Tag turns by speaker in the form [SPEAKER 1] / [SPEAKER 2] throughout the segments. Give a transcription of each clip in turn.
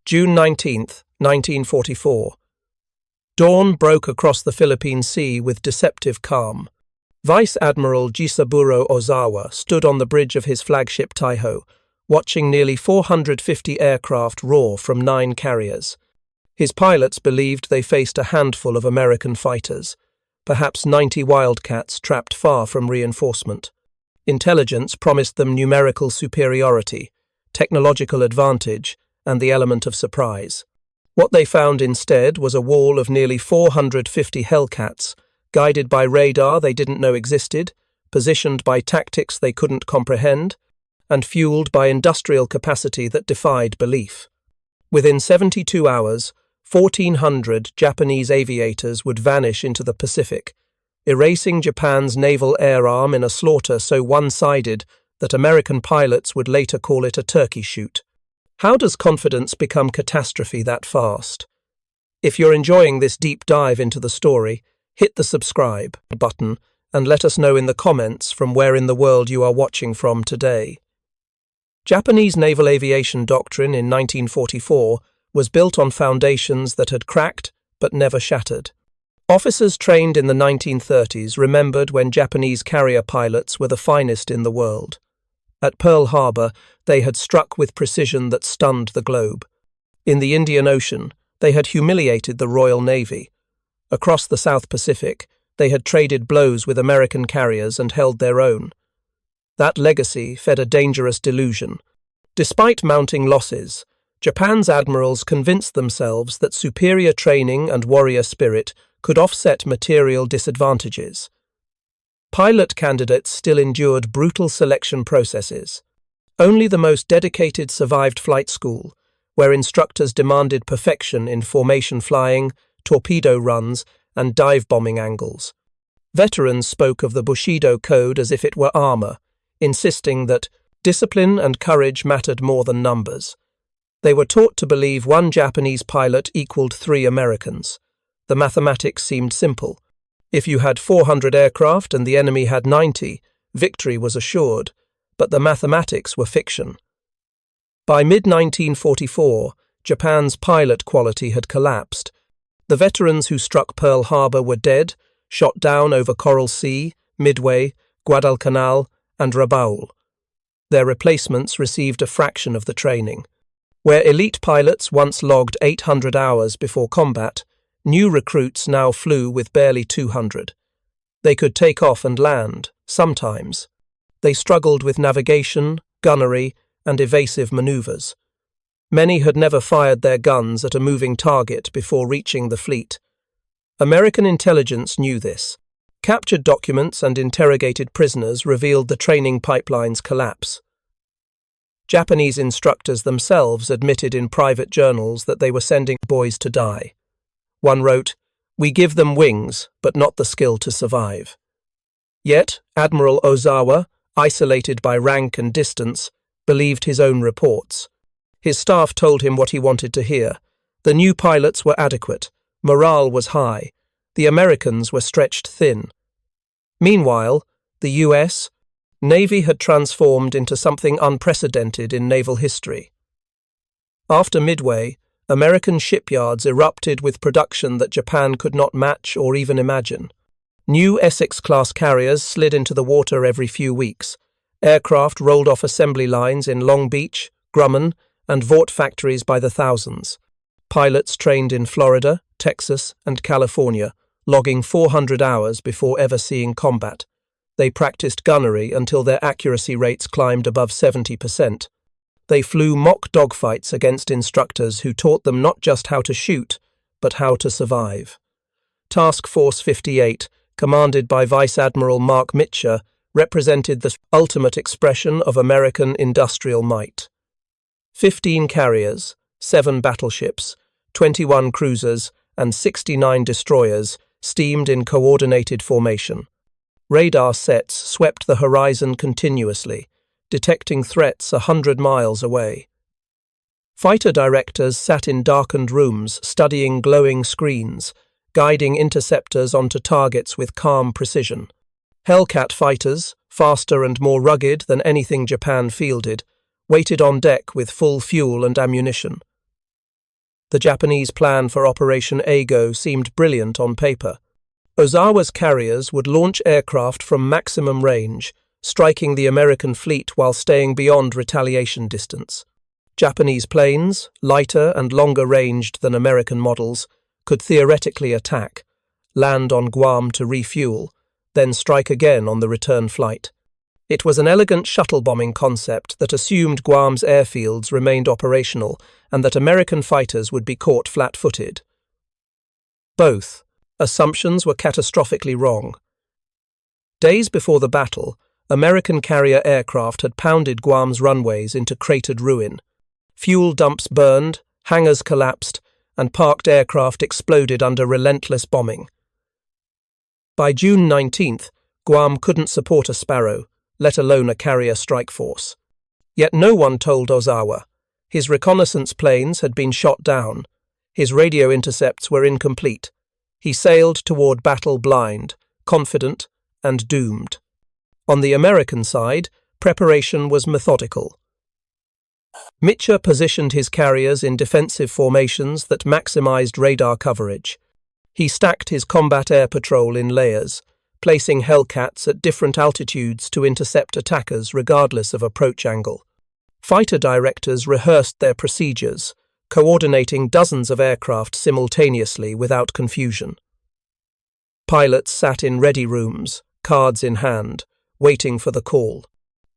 [SPEAKER 1] June 19, 1944. Dawn broke across the Philippine Sea with deceptive calm. Vice Admiral Jisaburo Ozawa stood on the bridge of his flagship Taiho, watching nearly 450 aircraft roar from 9 carriers. His pilots believed they faced a handful of American fighters, perhaps 90 Wildcats trapped far from reinforcement. Intelligence promised them numerical superiority, technological advantage, and the element of surprise. What they found instead was a wall of nearly 450 Hellcats, guided by radar they didn't know existed, positioned by tactics they couldn't comprehend, and fueled by industrial capacity that defied belief. Within 72 hours, 1,400 Japanese aviators would vanish into the Pacific, erasing Japan's naval air arm in a slaughter so one-sided that American pilots would later call it a turkey shoot. How does confidence become catastrophe that fast? If you're enjoying this deep dive into the story, hit the subscribe button and let us know in the comments from where in the world you are watching from today. Japanese naval aviation doctrine in 1944 was built on foundations that had cracked but never shattered. Officers trained in the 1930s remembered when Japanese carrier pilots were the finest in the world. At Pearl Harbor, they had struck with precision that stunned the globe. In the Indian Ocean, they had humiliated the Royal Navy. Across the South Pacific, they had traded blows with American carriers and held their own. That legacy fed a dangerous delusion. Despite mounting losses, Japan's admirals convinced themselves that superior training and warrior spirit could offset material disadvantages. Pilot candidates still endured brutal selection processes. Only the most dedicated survived flight school, where instructors demanded perfection in formation flying, torpedo runs, and dive bombing angles. Veterans spoke of the Bushido Code as if it were armor, insisting that discipline and courage mattered more than numbers. They were taught to believe one Japanese pilot equaled 3 Americans. The mathematics seemed simple. If you had 400 aircraft and the enemy had 90, victory was assured, but the mathematics were fiction. By mid-1944, Japan's pilot quality had collapsed. The veterans who struck Pearl Harbor were dead, shot down over Coral Sea, Midway, Guadalcanal, and Rabaul. Their replacements received a fraction of the training. Where elite pilots once logged 800 hours before combat, new recruits now flew with barely 200. They could take off and land, sometimes. They struggled with navigation, gunnery, and evasive maneuvers. Many had never fired their guns at a moving target before reaching the fleet. American intelligence knew this. Captured documents and interrogated prisoners revealed the training pipeline's collapse. Japanese instructors themselves admitted in private journals that they were sending boys to die. One wrote, "We give them wings, but not the skill to survive." Yet, Admiral Ozawa, isolated by rank and distance, believed his own reports. His staff told him what he wanted to hear. The new pilots were adequate, morale was high, the Americans were stretched thin. Meanwhile, the US Navy had transformed into something unprecedented in naval history. After Midway, American shipyards erupted with production that Japan could not match or even imagine. New Essex-class carriers slid into the water every few weeks. Aircraft rolled off assembly lines in Long Beach, Grumman, and Vought factories by the thousands. Pilots trained in Florida, Texas, and California, logging 400 hours before ever seeing combat. They practiced gunnery until their accuracy rates climbed above 70%. They flew mock dogfights against instructors who taught them not just how to shoot, but how to survive. Task Force 58, commanded by Vice Admiral Mark Mitcher, represented the ultimate expression of American industrial might. 15 carriers, 7 battleships, 21 cruisers, and 69 destroyers steamed in coordinated formation. Radar sets swept the horizon continuously, detecting threats 100 miles away. Fighter directors sat in darkened rooms studying glowing screens, guiding interceptors onto targets with calm precision. Hellcat fighters, faster and more rugged than anything Japan fielded, waited on deck with full fuel and ammunition. The Japanese plan for Operation Eigo seemed brilliant on paper. Ozawa's carriers would launch aircraft from maximum range, striking the American fleet while staying beyond retaliation distance. Japanese planes, lighter and longer ranged than American models, could theoretically attack, land on Guam to refuel, then strike again on the return flight. It was an elegant shuttle bombing concept that assumed Guam's airfields remained operational and that American fighters would be caught flat-footed. Both assumptions were catastrophically wrong. Days before the battle, American carrier aircraft had pounded Guam's runways into cratered ruin. Fuel dumps burned, hangars collapsed, and parked aircraft exploded under relentless bombing. By June 19th, Guam couldn't support a Sparrow, let alone a carrier strike force. Yet no one told Ozawa. His reconnaissance planes had been shot down. His radio intercepts were incomplete. He sailed toward battle blind, confident, and doomed. On the American side, preparation was methodical. Mitchell positioned his carriers in defensive formations that maximized radar coverage. He stacked his combat air patrol in layers, placing Hellcats at different altitudes to intercept attackers regardless of approach angle. Fighter directors rehearsed their procedures, coordinating dozens of aircraft simultaneously without confusion. Pilots sat in ready rooms, cards in hand, waiting for the call.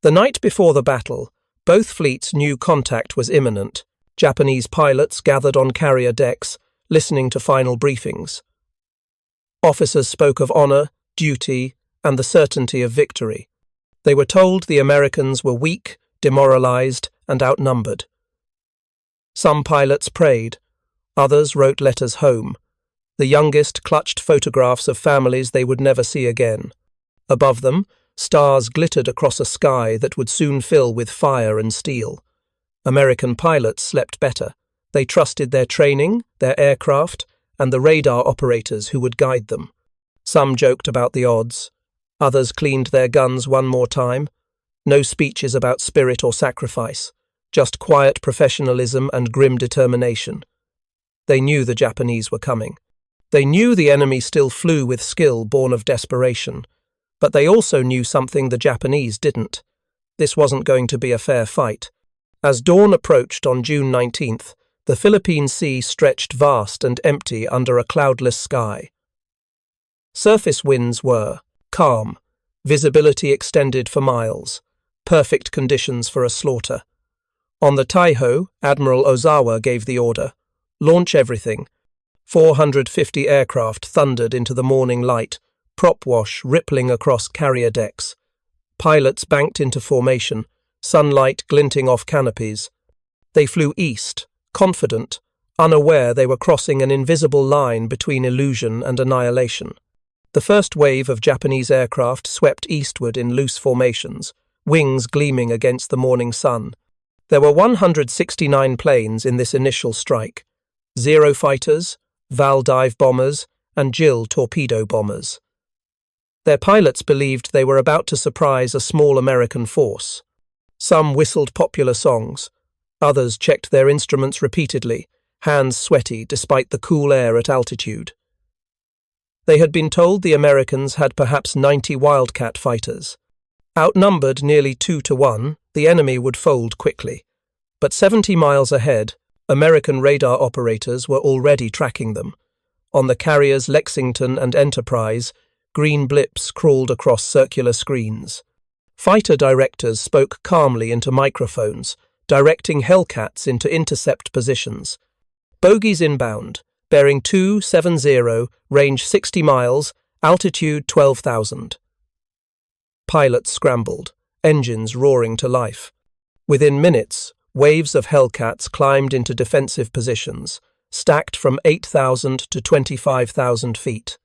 [SPEAKER 1] The night before the battle, both fleets knew contact was imminent. Japanese pilots gathered on carrier decks, listening to final briefings. Officers spoke of honor, duty, and the certainty of victory. They were told the Americans were weak, demoralized, and outnumbered. Some pilots prayed. Others wrote letters home. The youngest clutched photographs of families they would never see again. Above them, stars glittered across a sky that would soon fill with fire and steel. American pilots slept better. They trusted their training, their aircraft, and the radar operators who would guide them. Some joked about the odds. Others cleaned their guns one more time. No speeches about spirit or sacrifice, just quiet professionalism and grim determination. They knew the Japanese were coming. They knew the enemy still flew with skill born of desperation. But they also knew something the Japanese didn't. This wasn't going to be a fair fight. As dawn approached on June 19th, the Philippine Sea stretched vast and empty under a cloudless sky. Surface winds were calm, visibility extended for miles, perfect conditions for a slaughter. On the Taiho, Admiral Ozawa gave the order, launch everything. 450 aircraft thundered into the morning light, prop wash rippling across carrier decks. Pilots banked into formation, sunlight glinting off canopies. They flew east, confident, unaware they were crossing an invisible line between illusion and annihilation. The first wave of Japanese aircraft swept eastward in loose formations, wings gleaming against the morning sun. There were 169 planes in this initial strike, Zero fighters, Val dive bombers, and Jill torpedo bombers. Their pilots believed they were about to surprise a small American force. Some whistled popular songs. Others checked their instruments repeatedly, hands sweaty despite the cool air at altitude. They had been told the Americans had perhaps 90 Wildcat fighters. Outnumbered nearly 2-1, the enemy would fold quickly. But 70 miles ahead, American radar operators were already tracking them. On the carriers Lexington and Enterprise, green blips crawled across circular screens. Fighter directors spoke calmly into microphones, directing Hellcats into intercept positions. Bogies inbound, bearing 270, range 60 miles, altitude 12,000. Pilots scrambled, engines roaring to life. Within minutes, waves of Hellcats climbed into defensive positions, stacked from 8,000 to 25,000 feet.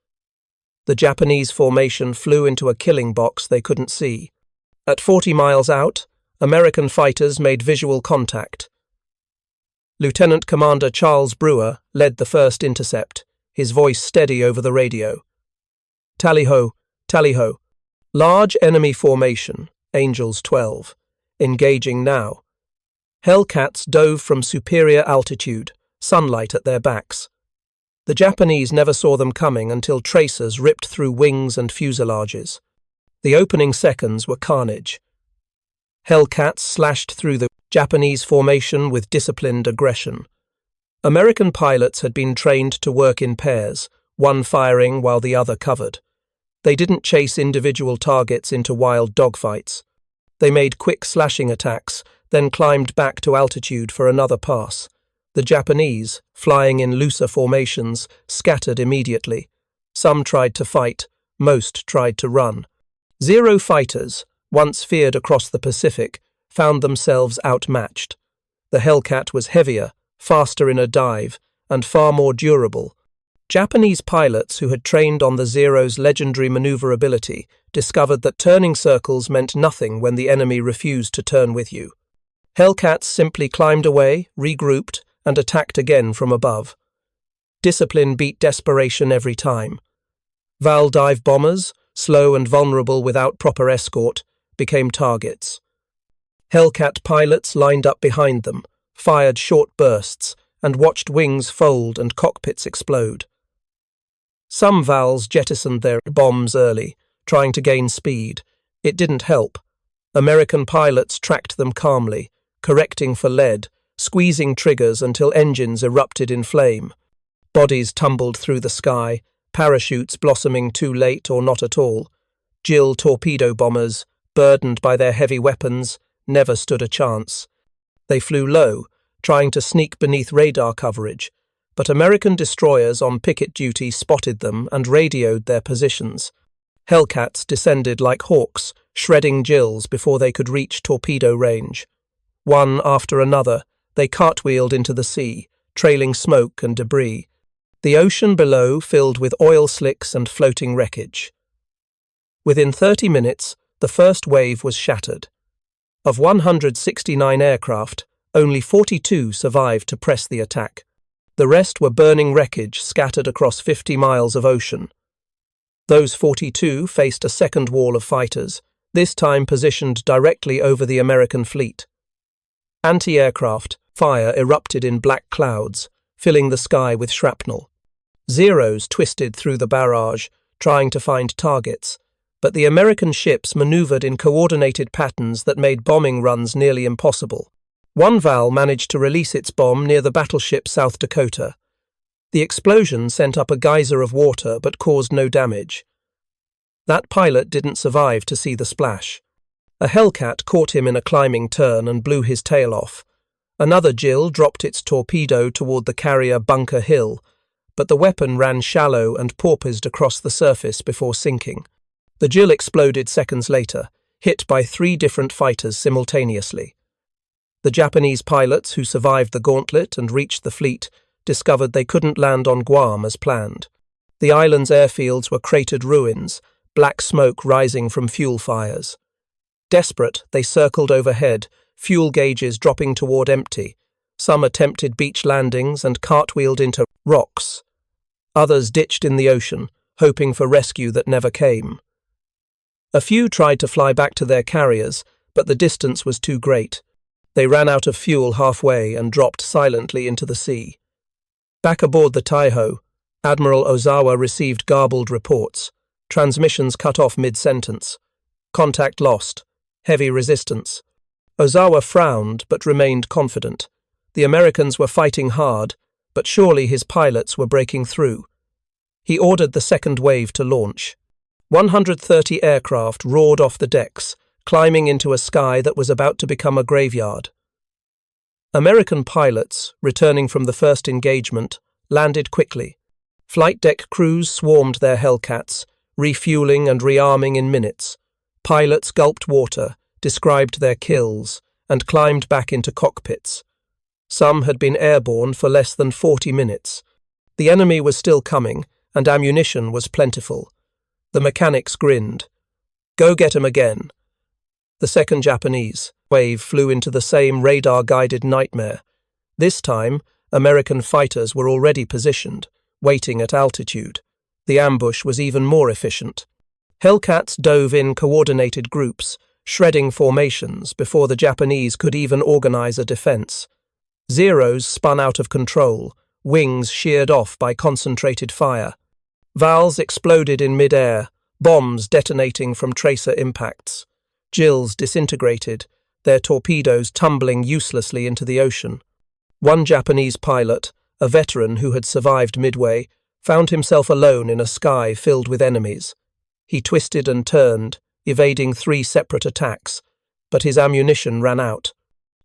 [SPEAKER 1] The Japanese formation flew into a killing box they couldn't see. At 40 miles out, American fighters made visual contact. Lieutenant Commander Charles Brewer led the first intercept, his voice steady over the radio. Tally-ho, tally-ho. Large enemy formation, Angels 12. Engaging now. Hellcats dove from superior altitude, sunlight at their backs. The Japanese never saw them coming until tracers ripped through wings and fuselages. The opening seconds were carnage. Hellcats slashed through the Japanese formation with disciplined aggression. American pilots had been trained to work in pairs, one firing while the other covered. They didn't chase individual targets into wild dogfights. They made quick slashing attacks, then climbed back to altitude for another pass. The Japanese, flying in looser formations, scattered immediately. Some tried to fight, most tried to run. Zero fighters, once feared across the Pacific, found themselves outmatched. The Hellcat was heavier, faster in a dive, and far more durable. Japanese pilots who had trained on the Zero's legendary maneuverability discovered that turning circles meant nothing when the enemy refused to turn with you. Hellcats simply climbed away, regrouped, and attacked again from above. Discipline beat desperation every time. Val dive bombers, slow and vulnerable without proper escort, became targets. Hellcat pilots lined up behind them, fired short bursts, and watched wings fold and cockpits explode. Some Vals jettisoned their bombs early, trying to gain speed. It didn't help. American pilots tracked them calmly, correcting for lead, squeezing triggers until engines erupted in flame. Bodies tumbled through the sky, parachutes blossoming too late or not at all. Jill torpedo bombers, burdened by their heavy weapons, never stood a chance. They flew low, trying to sneak beneath radar coverage, but American destroyers on picket duty spotted them and radioed their positions. Hellcats descended like hawks, shredding Jills before they could reach torpedo range. One after another, they cartwheeled into the sea, trailing smoke and debris. The ocean below filled with oil slicks and floating wreckage. Within 30 minutes, the first wave was shattered. Of 169 aircraft, only 42 survived to press the attack. The rest were burning wreckage scattered across 50 miles of ocean. Those 42 faced a second wall of fighters, this time positioned directly over the American fleet. Anti-aircraft fire erupted in black clouds, filling the sky with shrapnel. Zeros twisted through the barrage, trying to find targets, but the American ships maneuvered in coordinated patterns that made bombing runs nearly impossible. One Val managed to release its bomb near the battleship South Dakota. The explosion sent up a geyser of water but caused no damage. That pilot didn't survive to see the splash. A Hellcat caught him in a climbing turn and blew his tail off. Another Jill dropped its torpedo toward the carrier Bunker Hill, but the weapon ran shallow and porpoised across the surface before sinking. The Jill exploded seconds later, hit by 3 different fighters simultaneously. The Japanese pilots who survived the gauntlet and reached the fleet discovered they couldn't land on Guam as planned. The island's airfields were cratered ruins, black smoke rising from fuel fires. Desperate, they circled overhead, fuel gauges dropping toward empty. Some attempted beach landings and cartwheeled into rocks. Others ditched in the ocean, hoping for rescue that never came. A few tried to fly back to their carriers, but the distance was too great. They ran out of fuel halfway and dropped silently into the sea. Back aboard the Taiho, Admiral Ozawa received garbled reports. Transmissions cut off mid-sentence. Contact lost. Heavy resistance. Ozawa frowned but remained confident. The Americans were fighting hard, but surely his pilots were breaking through. He ordered the second wave to launch. 130 aircraft roared off the decks, climbing into a sky that was about to become a graveyard. American pilots, returning from the first engagement, landed quickly. Flight deck crews swarmed their Hellcats, refueling and rearming in minutes. Pilots gulped water, described their kills, and climbed back into cockpits. Some had been airborne for less than 40 minutes. The enemy was still coming, and ammunition was plentiful. The mechanics grinned. "Go get 'em again." The second Japanese wave flew into the same radar-guided nightmare. This time, American fighters were already positioned, waiting at altitude. The ambush was even more efficient. Hellcats dove in coordinated groups, shredding formations before the Japanese could even organize a defense. Zeros spun out of control, wings sheared off by concentrated fire. Vals exploded in mid-air, bombs detonating from tracer impacts. Jills disintegrated, their torpedoes tumbling uselessly into the ocean. One Japanese pilot, a veteran who had survived Midway, found himself alone in a sky filled with enemies. He twisted and turned, evading 3 separate attacks, but his ammunition ran out.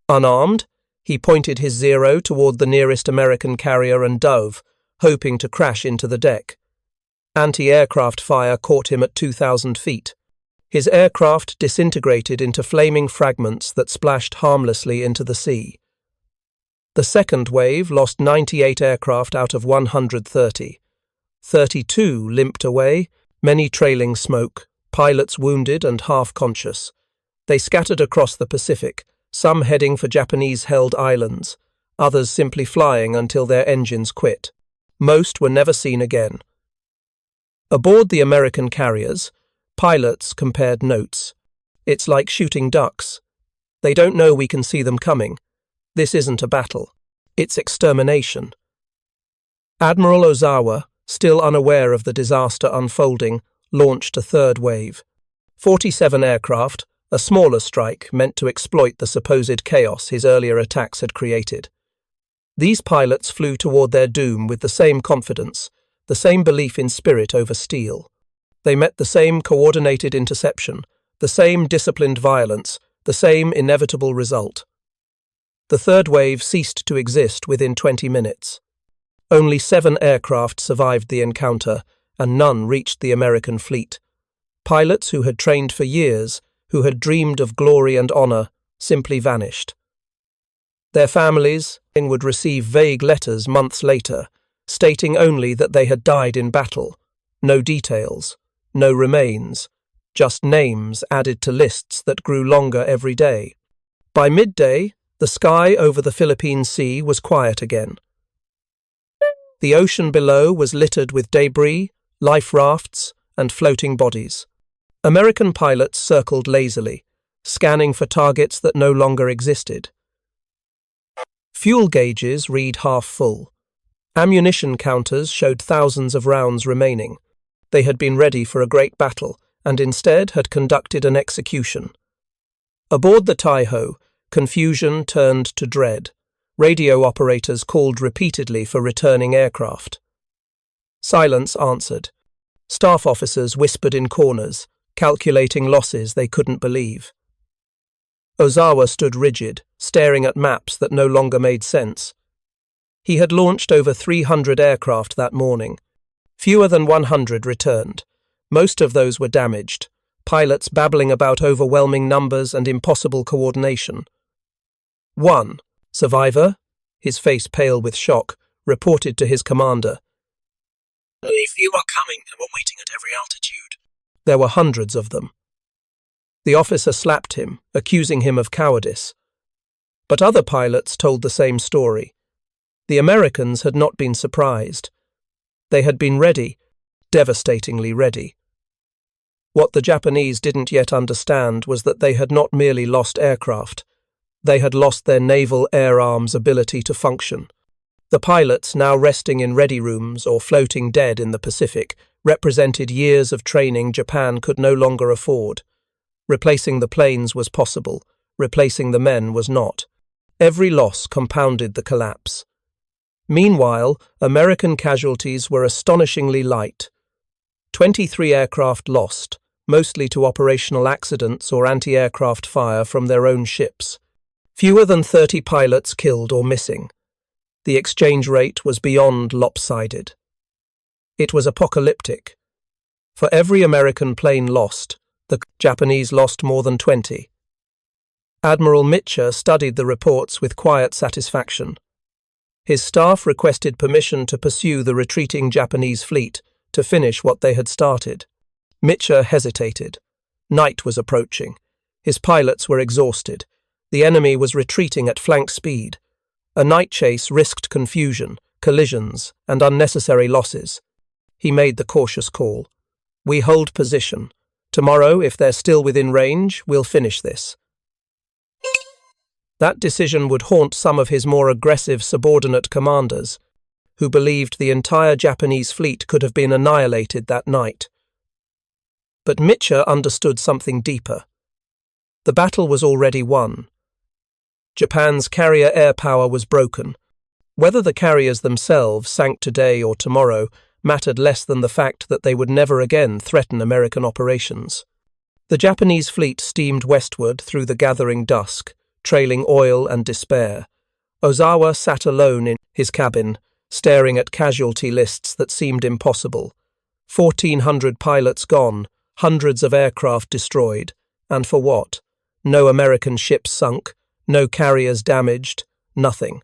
[SPEAKER 1] Unarmed, he pointed his Zero toward the nearest American carrier and dove, hoping to crash into the deck. Anti-aircraft fire caught him at 2,000 feet. His aircraft disintegrated into flaming fragments that splashed harmlessly into the sea. The second wave lost 98 aircraft out of 130. 32 limped away, many trailing smoke, pilots wounded and half-conscious. They scattered across the Pacific, some heading for Japanese-held islands, others simply flying until their engines quit. Most were never seen again. Aboard the American carriers, pilots compared notes. It's like shooting ducks. They don't know we can see them coming. This isn't a battle. It's extermination. Admiral Ozawa, still unaware of the disaster unfolding, launched a third wave. 47 aircraft, a smaller strike meant to exploit the supposed chaos his earlier attacks had created. These pilots flew toward their doom with the same confidence, the same belief in spirit over steel. They met the same coordinated interception, the same disciplined violence, the same inevitable result. The third wave ceased to exist within 20 minutes. Only 7 aircraft survived the encounter, and none reached the American fleet. Pilots who had trained for years, who had dreamed of glory and honor, simply vanished. Their families would receive vague letters months later, stating only that they had died in battle. No details, no remains, just names added to lists that grew longer every day. By midday, the sky over the Philippine Sea was quiet again. The ocean below was littered with debris, life rafts, and floating bodies. American pilots circled lazily, scanning for targets that no longer existed. Fuel gauges read half full. Ammunition counters showed thousands of rounds remaining. They had been ready for a great battle, and instead had conducted an execution. Aboard the Taiho, confusion turned to dread. Radio operators called repeatedly for returning aircraft. Silence answered. Staff officers whispered in corners, calculating losses they couldn't believe. Ozawa stood rigid, staring at maps that no longer made sense. He had launched over 300 aircraft that morning. Fewer than 100 returned. Most of those were damaged, pilots babbling about overwhelming numbers and impossible coordination. One survivor, his face pale with shock, reported to his commander.
[SPEAKER 2] "If you are coming and were waiting at every altitude."
[SPEAKER 1] There were hundreds of them. The officer slapped him, accusing him of cowardice. But other pilots told the same story. The Americans had not been surprised. They had been ready, devastatingly ready. What the Japanese didn't yet understand was that they had not merely lost aircraft. They had lost their naval air arm's ability to function. The pilots, now resting in ready rooms or floating dead in the Pacific, represented years of training Japan could no longer afford. Replacing the planes was possible, replacing the men was not. Every loss compounded the collapse. Meanwhile, American casualties were astonishingly light. 23 aircraft lost, mostly to operational accidents or anti-aircraft fire from their own ships. Fewer than 30 pilots killed or missing. The exchange rate was beyond lopsided. It was apocalyptic. For every American plane lost, the Japanese lost more than 20. Admiral Mitcher studied the reports with quiet satisfaction. His staff requested permission to pursue the retreating Japanese fleet to finish what they had started. Mitcher hesitated. Night was approaching. His pilots were exhausted. The enemy was retreating at flank speed. A night chase risked confusion, collisions, and unnecessary losses. He made the cautious call. "We hold position. Tomorrow, if they're still within range, we'll finish this." That decision would haunt some of his more aggressive subordinate commanders, who believed the entire Japanese fleet could have been annihilated that night. But Micha understood something deeper. The battle was already won. Japan's carrier air power was broken. Whether the carriers themselves sank today or tomorrow mattered less than the fact that they would never again threaten American operations. The Japanese fleet steamed westward through the gathering dusk, trailing oil and despair. Ozawa sat alone in his cabin, staring at casualty lists that seemed impossible. 1,400 pilots gone, hundreds of aircraft destroyed. And for what? No American ships sunk, no carriers damaged, nothing.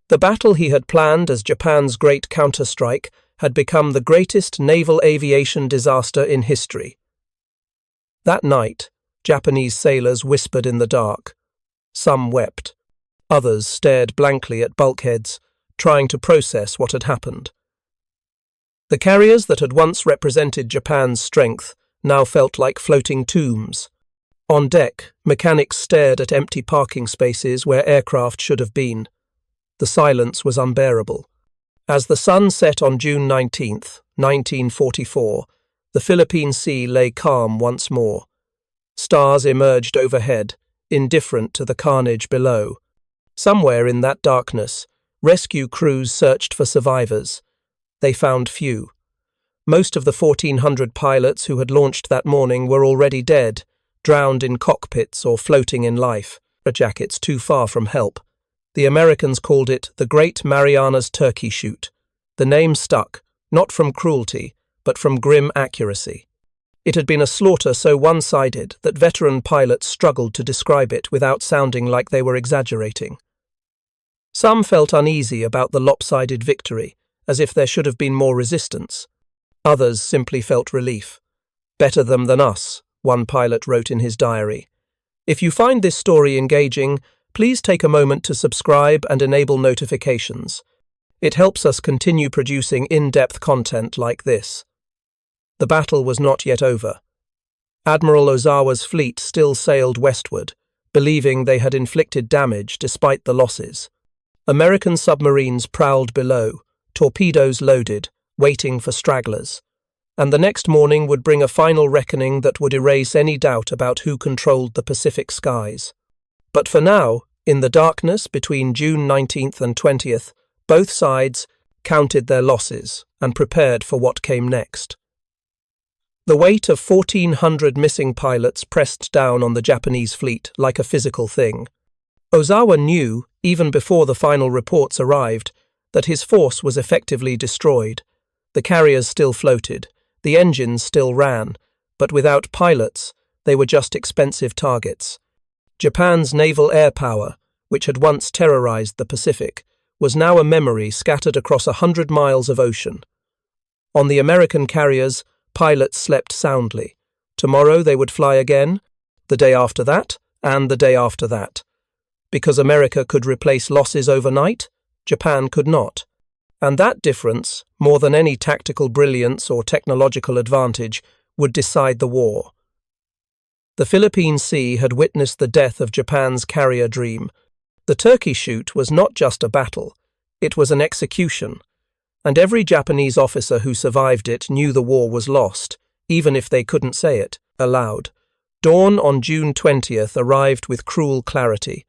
[SPEAKER 1] The battle he had planned as Japan's great counterstrike had become the greatest naval aviation disaster in history. That night, Japanese sailors whispered in the dark. Some wept. Others stared blankly at bulkheads, trying to process what had happened. The carriers that had once represented Japan's strength now felt like floating tombs. On deck, mechanics stared at empty parking spaces where aircraft should have been. The silence was unbearable. As the sun set on June 19, 1944, the Philippine Sea lay calm once more. Stars emerged overhead, indifferent to the carnage below. Somewhere in that darkness, rescue crews searched for survivors. They found few. Most of the 1,400 pilots who had launched that morning were already dead, drowned in cockpits or floating in life, jackets too far from help. The Americans called it the Great Marianas Turkey Shoot. The name stuck, not from cruelty, but from grim accuracy. It had been a slaughter so one-sided that veteran pilots struggled to describe it without sounding like they were exaggerating. Some felt uneasy about the lopsided victory, as if there should have been more resistance. Others simply felt relief. "Better them than us," one pilot wrote in his diary. If you find this story engaging, please take a moment to subscribe and enable notifications. It helps us continue producing in-depth content like this. The battle was not yet over. Admiral Ozawa's fleet still sailed westward, believing they had inflicted damage despite the losses. American submarines prowled below, torpedoes loaded, waiting for stragglers. And the next morning would bring a final reckoning that would erase any doubt about who controlled the Pacific skies. But for now, in the darkness between June 19th and 20th, both sides counted their losses and prepared for what came next. The weight of 1,400 missing pilots pressed down on the Japanese fleet like a physical thing. Ozawa knew, even before the final reports arrived, that his force was effectively destroyed. The carriers still floated, the engines still ran, but without pilots, they were just expensive targets. Japan's naval air power, which had once terrorized the Pacific, was now a memory scattered across 100 miles of ocean. On the American carriers, pilots slept soundly. Tomorrow they would fly again, the day after that, and the day after that. Because America could replace losses overnight, Japan could not. And that difference, more than any tactical brilliance or technological advantage, would decide the war. The Philippine Sea had witnessed the death of Japan's carrier dream. The Turkey Shoot was not just a battle, it was an execution. And every Japanese officer who survived it knew the war was lost, even if they couldn't say it aloud. Dawn on June 20th arrived with cruel clarity.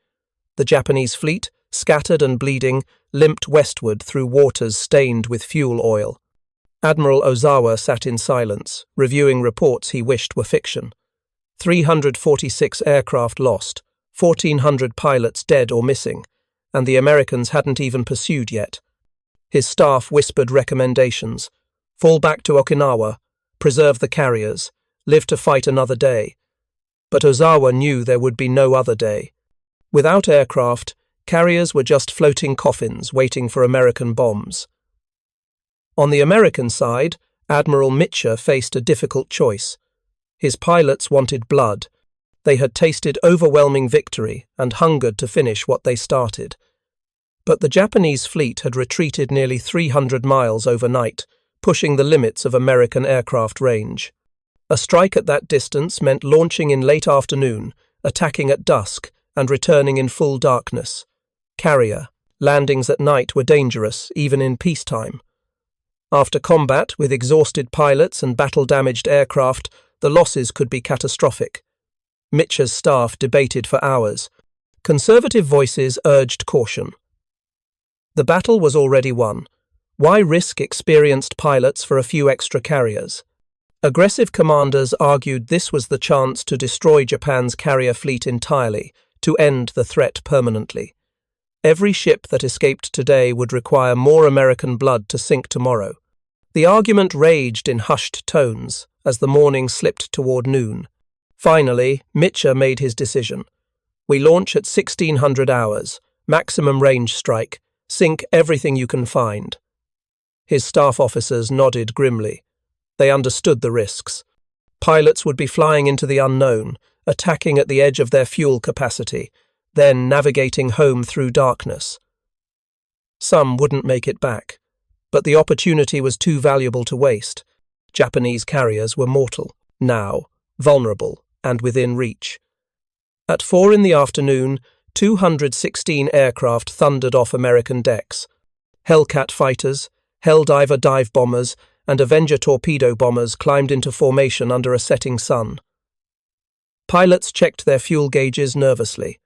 [SPEAKER 1] The Japanese fleet, scattered and bleeding, limped westward through waters stained with fuel oil. Admiral Ozawa sat in silence, reviewing reports he wished were fiction. 346 aircraft lost, 1,400 pilots dead or missing, and the Americans hadn't even pursued yet. His staff whispered recommendations. Fall back to Okinawa, preserve the carriers, live to fight another day. But Ozawa knew there would be no other day. Without aircraft, carriers were just floating coffins waiting for American bombs. On the American side, Admiral Micha faced a difficult choice. His pilots wanted blood. They had tasted overwhelming victory and hungered to finish what they started. But the Japanese fleet had retreated nearly 300 miles overnight, pushing the limits of American aircraft range. A strike at that distance meant launching in late afternoon, attacking at dusk, and returning in full darkness. Carrier, landings at night were dangerous, even in peacetime. After combat with exhausted pilots and battle-damaged aircraft, the losses could be catastrophic. Mitchell's staff debated for hours. Conservative voices urged caution. The battle was already won. Why risk experienced pilots for a few extra carriers? Aggressive commanders argued this was the chance to destroy Japan's carrier fleet entirely, to end the threat permanently. Every ship that escaped today would require more American blood to sink tomorrow. The argument raged in hushed tones as the morning slipped toward noon. Finally, Mitchell made his decision. We launch at 1600 hours, maximum range strike, sink everything you can find. His staff officers nodded grimly. They understood the risks. Pilots would be flying into the unknown, attacking at the edge of their fuel capacity, then navigating home through darkness. Some wouldn't make it back, but the opportunity was too valuable to waste. Japanese carriers were mortal, now, vulnerable, and within reach. At 4 in the afternoon, 216 aircraft thundered off American decks. Hellcat fighters, Helldiver dive bombers, and Avenger torpedo bombers climbed into formation under a setting sun. Pilots checked their fuel gauges nervously.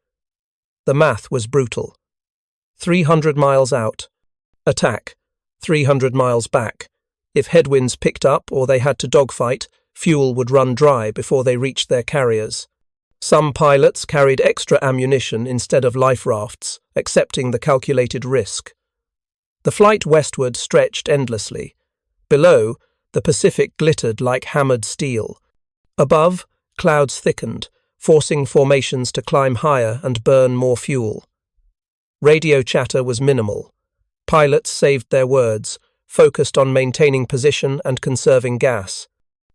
[SPEAKER 1] The math was brutal. 300 miles out. Attack. 300 miles back. If headwinds picked up or they had to dogfight, fuel would run dry before they reached their carriers. Some pilots carried extra ammunition instead of life rafts, accepting the calculated risk. The flight westward stretched endlessly. Below, the Pacific glittered like hammered steel. Above, clouds thickened, forcing formations to climb higher and burn more fuel. Radio chatter was minimal. Pilots saved their words, focused on maintaining position and conserving gas.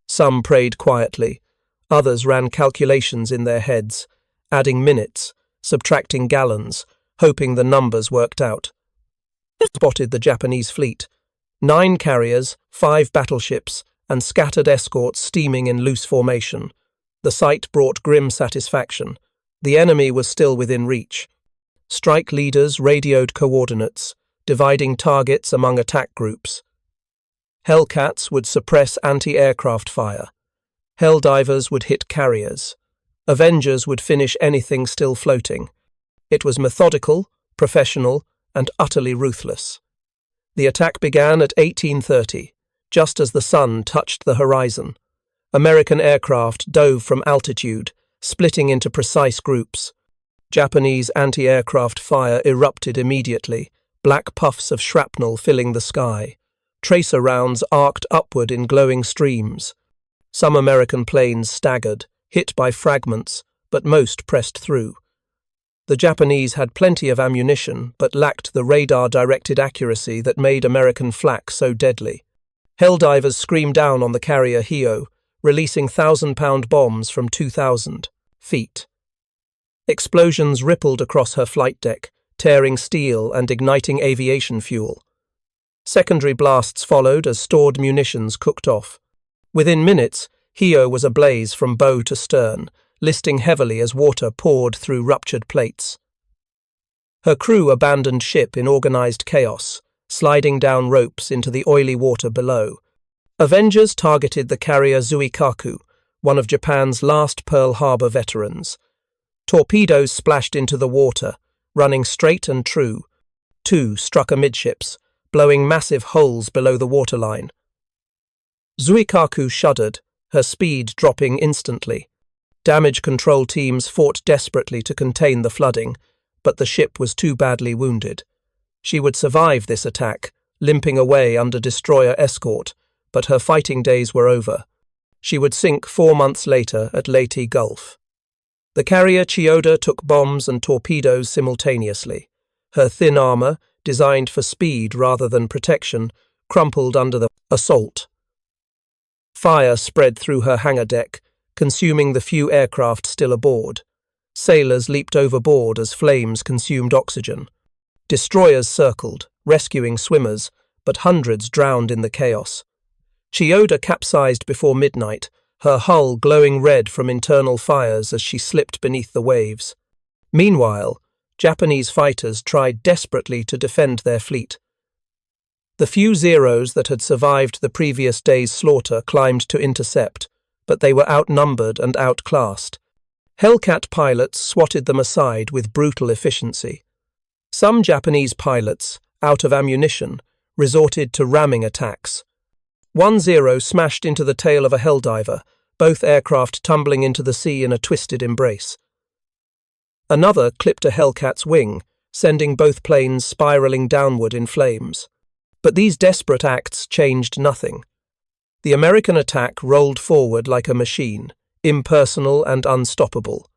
[SPEAKER 1] Some prayed quietly. Others ran calculations in their heads, adding minutes, subtracting gallons, hoping the numbers worked out. Spotted the Japanese fleet. 9 carriers, 5 battleships, and scattered escorts steaming in loose formation. The sight brought grim satisfaction. The enemy was still within reach. Strike leaders radioed coordinates, dividing targets among attack groups. Hellcats would suppress anti-aircraft fire. Helldivers would hit carriers. Avengers would finish anything still floating. It was methodical, professional, and utterly ruthless. The attack began at 1830, just as the sun touched the horizon. American aircraft dove from altitude, splitting into precise groups. Japanese anti-aircraft fire erupted immediately, black puffs of shrapnel filling the sky. Tracer rounds arced upward in glowing streams. Some American planes staggered, hit by fragments, but most pressed through. The Japanese had plenty of ammunition, but lacked the radar-directed accuracy that made American flak so deadly. Helldivers screamed down on the carrier Hio, releasing 1,000-pound bombs from 2,000 feet. Explosions rippled across her flight deck, tearing steel and igniting aviation fuel. Secondary blasts followed as stored munitions cooked off. Within minutes, Hio was ablaze from bow to stern, listing heavily as water poured through ruptured plates. Her crew abandoned ship in organized chaos, sliding down ropes into the oily water below. Avengers targeted the carrier Zuikaku, one of Japan's last Pearl Harbor veterans. Torpedoes splashed into the water, running straight and true. 2 struck amidships, blowing massive holes below the waterline. Zuikaku shuddered, her speed dropping instantly. Damage control teams fought desperately to contain the flooding, but the ship was too badly wounded. She would survive this attack, limping away under destroyer escort, but her fighting days were over. She would sink 4 months later at Leyte Gulf. The carrier Chiyoda took bombs and torpedoes simultaneously. Her thin armor, designed for speed rather than protection, crumpled under the assault. Fire spread through her hangar deck, consuming the few aircraft still aboard. Sailors leaped overboard as flames consumed oxygen. Destroyers circled, rescuing swimmers, but hundreds drowned in the chaos. Chiyoda capsized before midnight, her hull glowing red from internal fires as she slipped beneath the waves. Meanwhile, Japanese fighters tried desperately to defend their fleet. The few Zeros that had survived the previous day's slaughter climbed to intercept, but they were outnumbered and outclassed. Hellcat pilots swatted them aside with brutal efficiency. Some Japanese pilots, out of ammunition, resorted to ramming attacks. One Zero smashed into the tail of a Helldiver, both aircraft tumbling into the sea in a twisted embrace. Another clipped a Hellcat's wing, sending both planes spiraling downward in flames. But these desperate acts changed nothing. The American attack rolled forward like a machine, impersonal and unstoppable.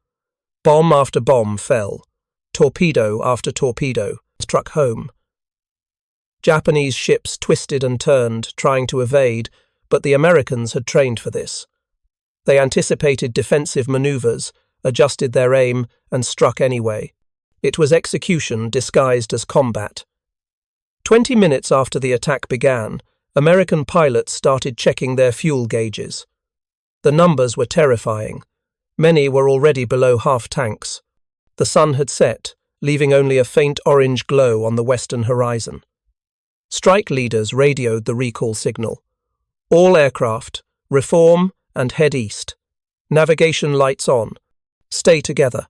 [SPEAKER 1] Bomb after bomb fell. Torpedo after torpedo struck home. Japanese ships twisted and turned, trying to evade, but the Americans had trained for this. They anticipated defensive maneuvers, adjusted their aim, and struck anyway. It was execution disguised as combat. 20 minutes after the attack began, American pilots started checking their fuel gauges. The numbers were terrifying. Many were already below half tanks. The sun had set, leaving only a faint orange glow on the western horizon. Strike leaders radioed the recall signal. All aircraft, reform and head east. Navigation lights on. Stay together.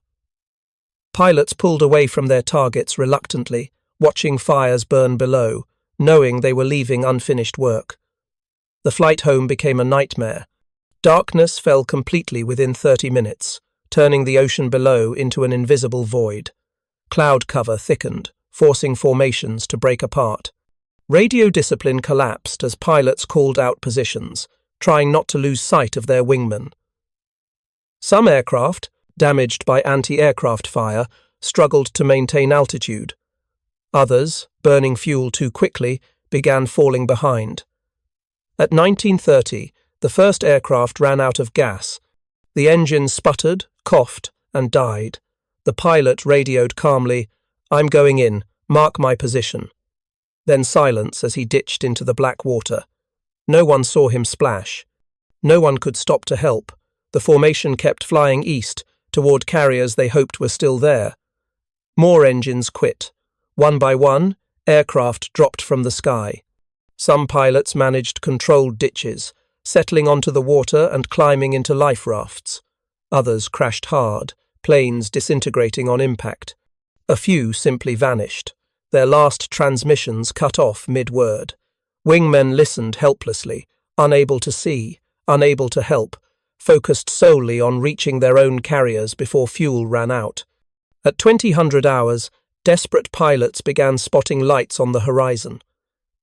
[SPEAKER 1] Pilots pulled away from their targets reluctantly, watching fires burn below, knowing they were leaving unfinished work. The flight home became a nightmare. Darkness fell completely within 30 minutes, turning the ocean below into an invisible void. Cloud cover thickened, forcing formations to break apart. Radio discipline collapsed as pilots called out positions, trying not to lose sight of their wingmen. Some aircraft, damaged by anti-aircraft fire, struggled to maintain altitude. Others, burning fuel too quickly, began falling behind. At 19:30, the first aircraft ran out of gas. The engine sputtered, coughed, and died. The pilot radioed calmly, "I'm going in, mark my position." Then silence as he ditched into the black water. No one saw him splash. No one could stop to help. The formation kept flying east, toward carriers they hoped were still there. More engines quit. One by one, aircraft dropped from the sky. Some pilots managed controlled ditches, settling onto the water and climbing into life rafts. Others crashed hard, planes disintegrating on impact. A few simply vanished, their last transmissions cut off mid-word. Wingmen listened helplessly, unable to see, unable to help, focused solely on reaching their own carriers before fuel ran out. At 2000 hours, desperate pilots began spotting lights on the horizon.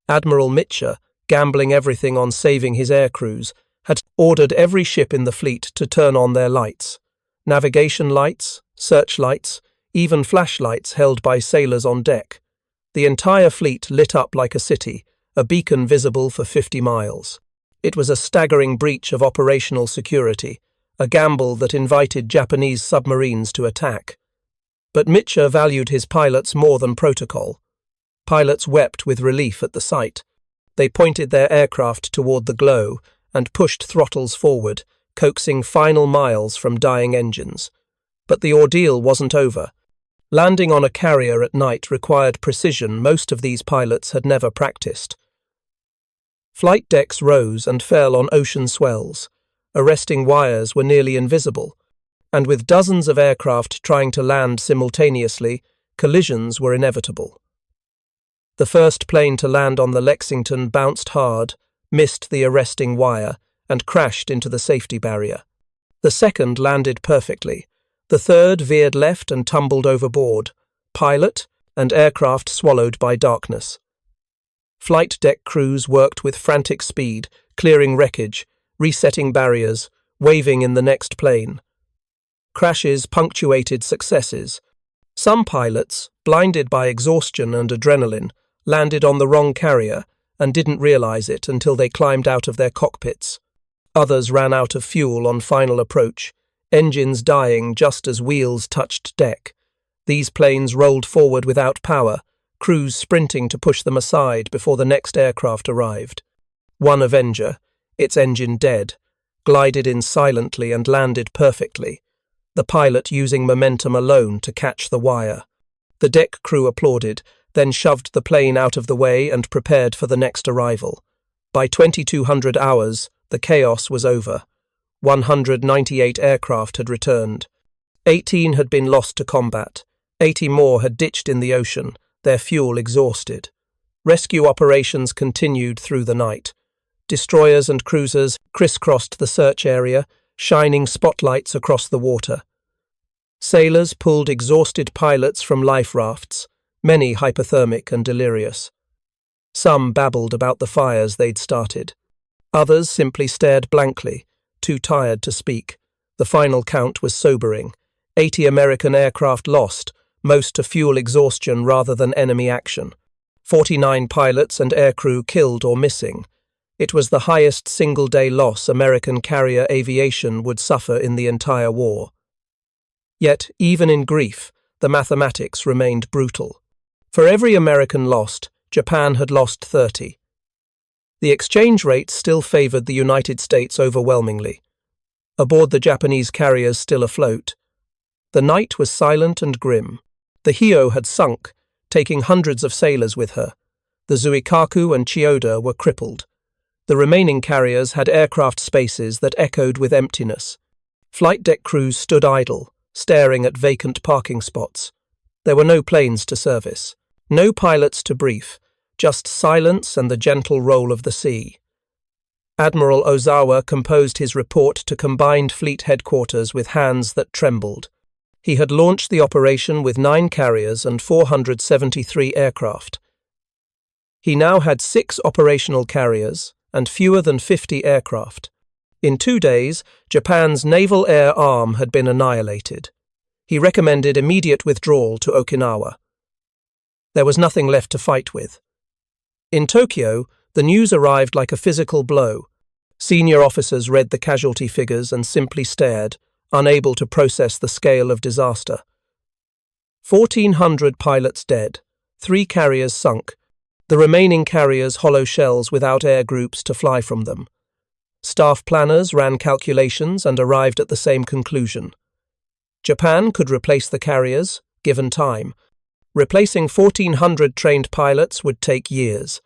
[SPEAKER 1] Admiral Mitcher, gambling everything on saving his air crews, had ordered every ship in the fleet to turn on their lights. Navigation lights, searchlights, even flashlights held by sailors on deck. The entire fleet lit up like a city, a beacon visible for 50 miles. It was a staggering breach of operational security, a gamble that invited Japanese submarines to attack. But Mitcher valued his pilots more than protocol. Pilots wept with relief at the sight. They pointed their aircraft toward the glow and pushed throttles forward, coaxing final miles from dying engines. But the ordeal wasn't over. Landing on a carrier at night required precision most of these pilots had never practiced. Flight decks rose and fell on ocean swells. Arresting wires were nearly invisible, and with dozens of aircraft trying to land simultaneously, collisions were inevitable. The first plane to land on the Lexington bounced hard, missed the arresting wire, and crashed into the safety barrier. The second landed perfectly. The third veered left and tumbled overboard, pilot and aircraft swallowed by darkness. Flight deck crews worked with frantic speed, clearing wreckage, resetting barriers, waving in the next plane. Crashes punctuated successes. Some pilots, blinded by exhaustion and adrenaline, landed on the wrong carrier and didn't realize it until they climbed out of their cockpits. Others ran out of fuel on final approach, engines dying just as wheels touched deck. These planes rolled forward without power, crews sprinting to push them aside before the next aircraft arrived. One Avenger, its engine dead, glided in silently and landed perfectly. the pilot using momentum alone to catch the wire. The deck crew applauded, then shoved the plane out of the way and prepared for the next arrival. By 2200 hours, the chaos was over. 198 aircraft had returned. 18 had been lost to combat. 80 more had ditched in the ocean, their fuel exhausted. Rescue operations continued through the night. Destroyers and cruisers crisscrossed the search area, shining spotlights across the water. Sailors pulled exhausted pilots from life rafts, many hypothermic and delirious. Some babbled about the fires they'd started. Others simply stared blankly, too tired to speak. The final count was sobering. 80 American aircraft lost, most to fuel exhaustion rather than enemy action. 49 pilots and aircrew killed or missing. It was the highest single-day loss American carrier aviation would suffer in the entire war. Yet, even in grief, the mathematics remained brutal. For every American lost, Japan had lost 30. The exchange rate still favored the United States overwhelmingly. Aboard the Japanese carriers still afloat, the night was silent and grim. The Hio had sunk, taking hundreds of sailors with her. The Zuikaku and Chiyoda were crippled. The remaining carriers had aircraft spaces that echoed with emptiness. Flight deck crews stood idle, staring at vacant parking spots. There were no planes to service, no pilots to brief, just silence and the gentle roll of the sea. Admiral Ozawa composed his report to Combined Fleet Headquarters with hands that trembled. He had launched the operation with 9 carriers and 473 aircraft. He now had 6 operational carriers and fewer than 50 aircraft. In 2 days, Japan's naval air arm had been annihilated. He recommended immediate withdrawal to Okinawa. There was nothing left to fight with. In Tokyo, the news arrived like a physical blow. Senior officers read the casualty figures and simply stared, unable to process the scale of disaster. 1,400 pilots dead, 3 carriers sunk, the remaining carriers hollow shells without air groups to fly from them. Staff planners ran calculations and arrived at the same conclusion. Japan could replace the carriers, given time. Replacing 1,400 trained pilots would take years,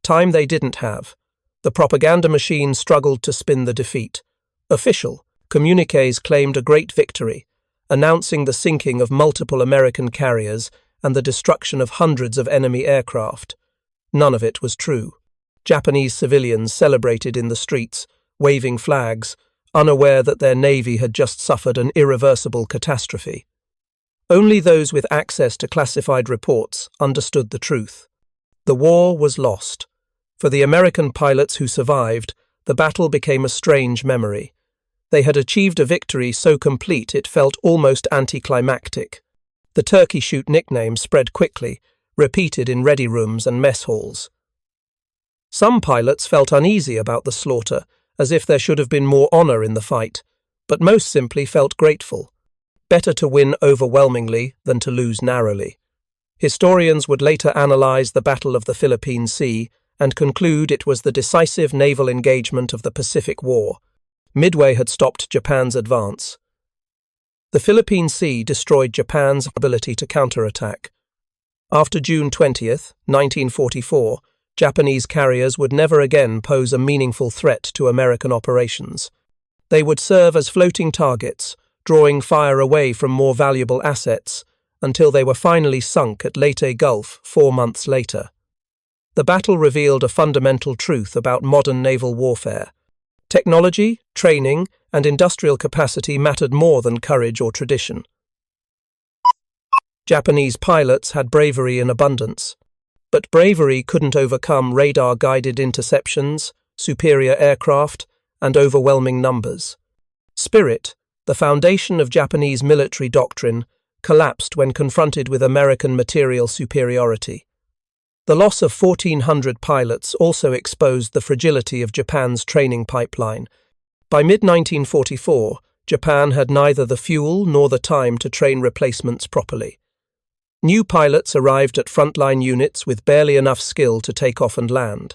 [SPEAKER 1] time they didn't have. The propaganda machine struggled to spin the defeat. Official communiques claimed a great victory, announcing the sinking of multiple American carriers and the destruction of hundreds of enemy aircraft. None of it was true. Japanese civilians celebrated in the streets, waving flags, unaware that their navy had just suffered an irreversible catastrophe. Only those with access to classified reports understood the truth. The war was lost. For the American pilots who survived, the battle became a strange memory. They had achieved a victory so complete it felt almost anticlimactic. The turkey shoot nickname spread quickly, repeated in ready rooms and mess halls. Some pilots felt uneasy about the slaughter, as if there should have been more honor in the fight, but most simply felt grateful. Better to win overwhelmingly than to lose narrowly. Historians would later analyze the Battle of the Philippine Sea and conclude it was the decisive naval engagement of the Pacific War. Midway had stopped Japan's advance. The Philippine Sea destroyed Japan's ability to counterattack. After June 20th, 1944, Japanese carriers would never again pose a meaningful threat to American operations. They would serve as floating targets, drawing fire away from more valuable assets, until they were finally sunk at Leyte Gulf 4 months later. The battle revealed a fundamental truth about modern naval warfare. Technology, training, and industrial capacity mattered more than courage or tradition. Japanese pilots had bravery in abundance, but bravery couldn't overcome radar-guided interceptions, superior aircraft, and overwhelming numbers. Spirit, the foundation of Japanese military doctrine, collapsed when confronted with American material superiority. The loss of 1,400 pilots also exposed the fragility of Japan's training pipeline. By mid-1944, Japan had neither the fuel nor the time to train replacements properly. New pilots arrived at frontline units with barely enough skill to take off and land.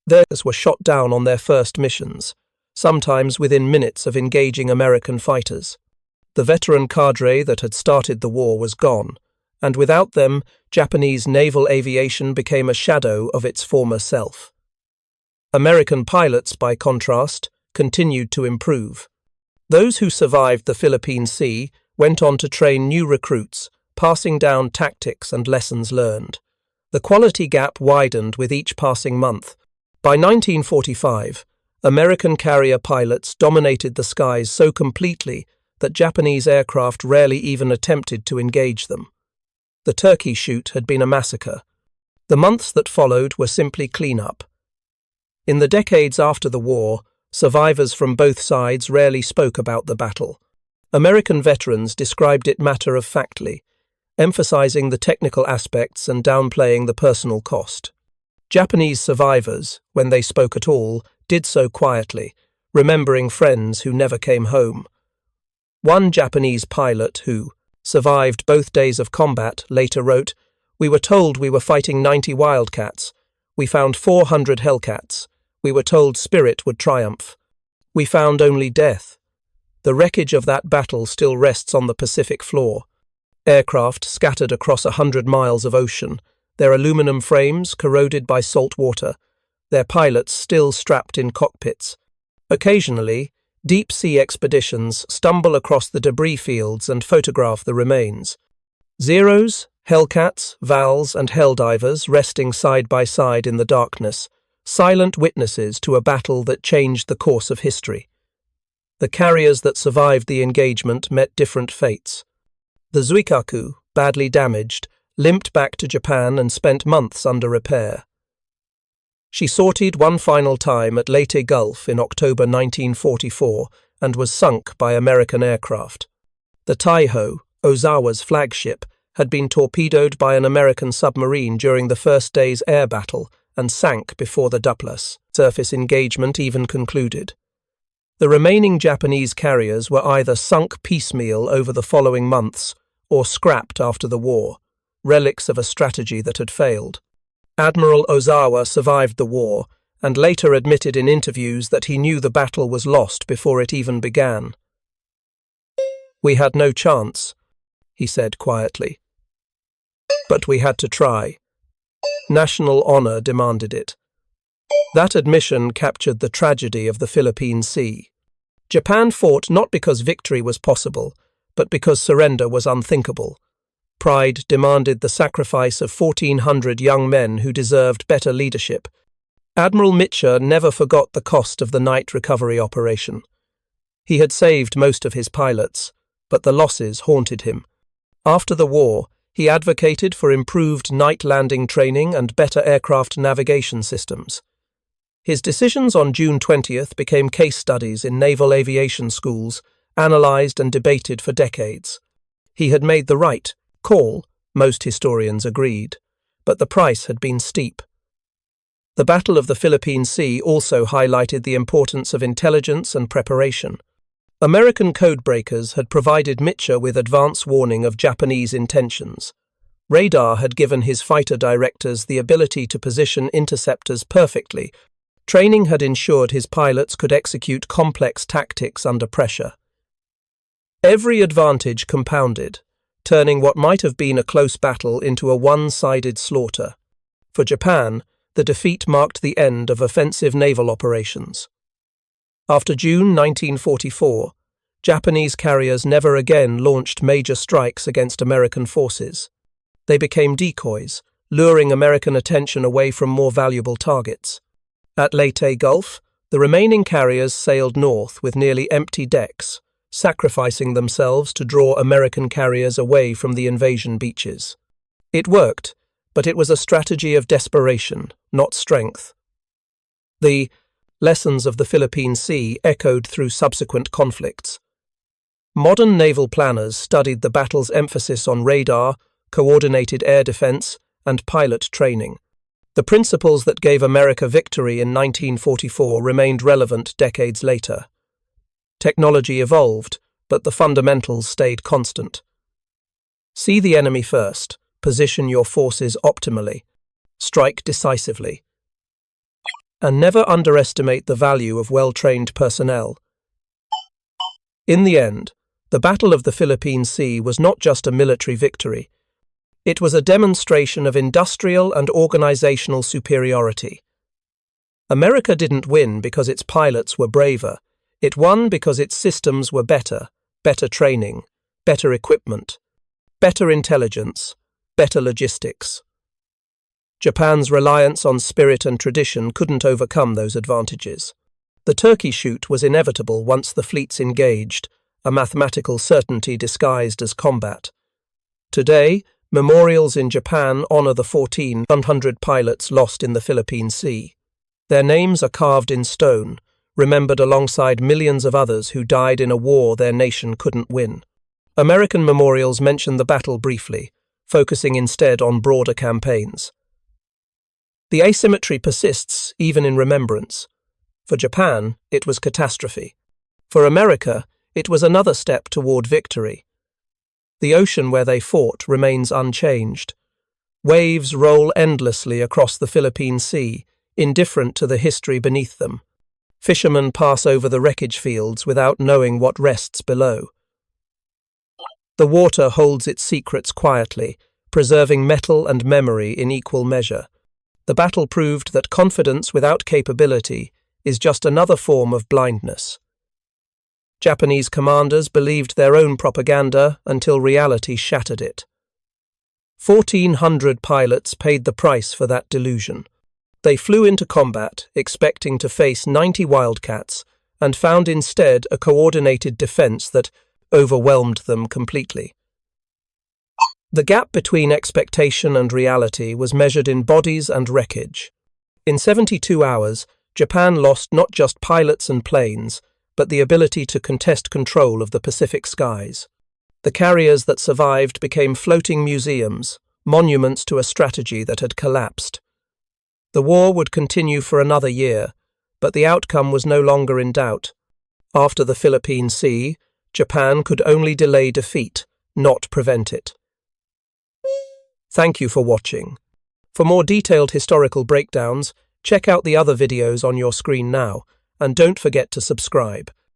[SPEAKER 1] Theirs were shot down on their first missions, sometimes within minutes of engaging American fighters. The veteran cadre that had started the war was gone, and without them, Japanese naval aviation became a shadow of its former self. American pilots, by contrast, continued to improve. Those who survived the Philippine Sea went on to train new recruits, passing down tactics and lessons learned. The quality gap widened with each passing month. By 1945, American carrier pilots dominated the skies so completely that Japanese aircraft rarely even attempted to engage them. The turkey shoot had been a massacre. The months that followed were simply cleanup. In the decades after the war, survivors from both sides rarely spoke about the battle. American veterans described it matter-of-factly, emphasizing the technical aspects and downplaying the personal cost. Japanese survivors, when they spoke at all, did so quietly, remembering friends who never came home. One Japanese pilot who survived both days of combat later wrote, "We were told we were fighting 90 Wildcats. We found 400 Hellcats. We were told spirit would triumph. We found only death. The wreckage of that battle still rests on the Pacific floor. Aircraft scattered across 100 miles of ocean, their aluminum frames corroded by salt water, their pilots still strapped in cockpits. Occasionally, deep-sea expeditions stumble across the debris fields and photograph the remains. Zeros, Hellcats, Vals, and Helldivers resting side by side in the darkness, silent witnesses to a battle that changed the course of history. The carriers that survived the engagement met different fates. The Zuikaku, badly damaged, limped back to Japan and spent months under repair. She sortied one final time at Leyte Gulf in October 1944 and was sunk by American aircraft. The Taiho, Ozawa's flagship, had been torpedoed by an American submarine during the first day's air battle and sank before the Douglas surface engagement even concluded. The remaining Japanese carriers were either sunk piecemeal over the following months or scrapped after the war, relics of a strategy that had failed. Admiral Ozawa survived the war and later admitted in interviews that he knew the battle was lost before it even began. "We had no chance," he said quietly. "But we had to try. National honor demanded it." That admission captured the tragedy of the Philippine Sea. Japan fought not because victory was possible, but because surrender was unthinkable. Pride demanded the sacrifice of 1,400 young men who deserved better leadership. Admiral Mitchell never forgot the cost of the night recovery operation. He had saved most of his pilots, but the losses haunted him. After the war, he advocated for improved night landing training and better aircraft navigation systems. His decisions on June 20th became case studies in naval aviation schools, analysed and debated for decades. He had made the right call, most historians agreed, but the price had been steep. The Battle of the Philippine Sea also highlighted the importance of intelligence and preparation. American codebreakers had provided Mitchell with advance warning of Japanese intentions. Radar had given his fighter directors the ability to position interceptors perfectly. Training had ensured his pilots could execute complex tactics under pressure. Every advantage compounded, turning what might have been a close battle into a one-sided slaughter. For Japan, the defeat marked the end of offensive naval operations. After June 1944, Japanese carriers never again launched major strikes against American forces. They became decoys, luring American attention away from more valuable targets. At Leyte Gulf, the remaining carriers sailed north with nearly empty decks, sacrificing themselves to draw American carriers away from the invasion beaches. It worked, but it was a strategy of desperation, not strength. The lessons of the Philippine Sea echoed through subsequent conflicts. Modern naval planners studied the battle's emphasis on radar, coordinated air defense, and pilot training. The principles that gave America victory in 1944 remained relevant decades later. Technology evolved, but the fundamentals stayed constant. See the enemy first, position your forces optimally, strike decisively, and never underestimate the value of well-trained personnel. In the end, The Battle of the Philippine Sea was not just a military victory. It was a demonstration of industrial and organizational superiority. America didn't win because its pilots were braver. It won because its systems were better training, better equipment, better intelligence, better logistics. Japan's reliance on spirit and tradition couldn't overcome those advantages. The turkey shoot was inevitable once the fleets engaged, a mathematical certainty disguised as combat. Today, memorials in Japan honor the 1,400 pilots lost in the Philippine Sea. Their names are carved in stone, remembered alongside millions of others who died in a war their nation couldn't win. American memorials mention the battle briefly, focusing instead on broader campaigns. The asymmetry persists even in remembrance. For Japan, it was catastrophe. For America, it was another step toward victory. The ocean where they fought remains unchanged. Waves roll endlessly across the Philippine Sea, indifferent to the history beneath them. Fishermen pass over the wreckage fields without knowing what rests below. The water holds its secrets quietly, preserving metal and memory in equal measure. The battle proved that confidence without capability is just another form of blindness. Japanese commanders believed their own propaganda until reality shattered it. 1,400 pilots paid the price for that delusion. They flew into combat, expecting to face 90 Wildcats, and found instead a coordinated defense that overwhelmed them completely. The gap between expectation and reality was measured in bodies and wreckage. In 72 hours, Japan lost not just pilots and planes, but the ability to contest control of the Pacific skies. The carriers that survived became floating museums, monuments to a strategy that had collapsed. The war would continue for another year, but the outcome was no longer in doubt. After the Philippine Sea, Japan could only delay defeat, not prevent it. Thank you for watching. For more detailed historical breakdowns, check out the other videos on your screen now, and don't forget to subscribe.